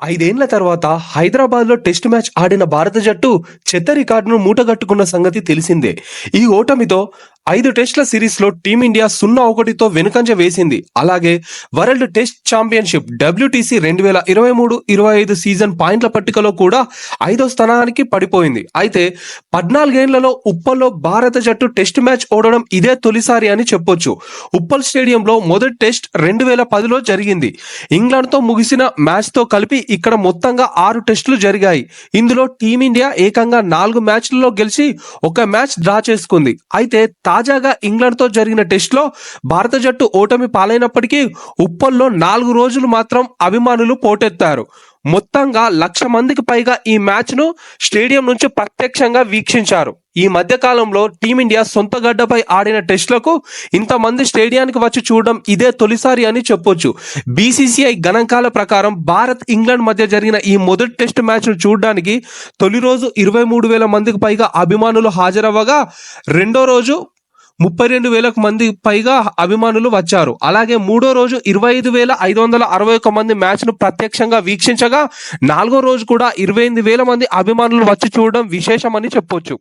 ఐదేండ్ల తర్వాత హైదరాబాద్లో టెస్ట్ మ్యాచ్ ఆడిన భారత జట్టు చెత్త రికార్డును మూటగట్టుకున్న సంగతి తెలిసిందే. ఈ ఓటమితో 5 టెస్టుల సిరీస్లో టీమిండియా 0-1తో వెనుకంజ వేసింది. అలాగే world test championship WTC 2023-25 season పాయింట్ల పట్టికలో కూడా 5వ స్థానానికి పడిపోయింది. అయితే 14 ఏళ్లలో ఉప్పల్లో భారత జట్టు టెస్ట్ మ్యాచ్ ఓడడం ఇదే తొలిసారి అని చెప్పొచ్చు. ఉప్పల్ స్టేడియంలో మొదటి టెస్ట్ 2010లో జరిగింది. ఇంగ్లాండ్తో ముగిసిన మ్యాచ్తో కలిపి ఇక్కడ మొత్తంగా 6 టెస్టులు జరిగాయి. ఇందులో టీమిండియా ఏకంగా 4 మ్యాచ్లలో గెలిచి 1 మ్యాచ్ డ్రా చేసుకుంది. అయితే తాజాగా ఇంగ్లాండ్తో జరిగిన టెస్టులో భారత జట్టు ఓటమి పాలైనప్పటికీ ఉప్పల్లో 4 రోజులు మాత్రం అభిమానులు పోటెత్తారు. మొత్తంగా 1,00,000 మందికి పైగా ఈ మ్యాచ్ను స్టేడియం నుంచి ప్రత్యక్షంగా వీక్షించారు. ఈ మధ్య కాలంలో టీమిండియా సొంత గడ్డపై ఆడిన టెస్టులకు ఇంతమంది స్టేడియానికి వచ్చి చూడడం ఇదే తొలిసారి అని చెప్పొచ్చు. BCCI గణాంకాల ప్రకారం భారత్ ఇంగ్లాండ్ మధ్య జరిగిన ఈ మొదటి టెస్ట్ మ్యాచ్ను చూడడానికి తొలి రోజు 23,000 మందికి పైగా అభిమానులు హాజరవ్వగా రెండో రోజు 32,000 మంది పైగా అభిమానులు వచ్చారు. అలాగే మూడో రోజు 25,561 మంది మ్యాచ్ను ప్రత్యక్షంగా వీక్షించగా 4వ రోజు కూడా 28,000 మంది అభిమానులు వచ్చి చూడడం విశేషమని చెప్పొచ్చు.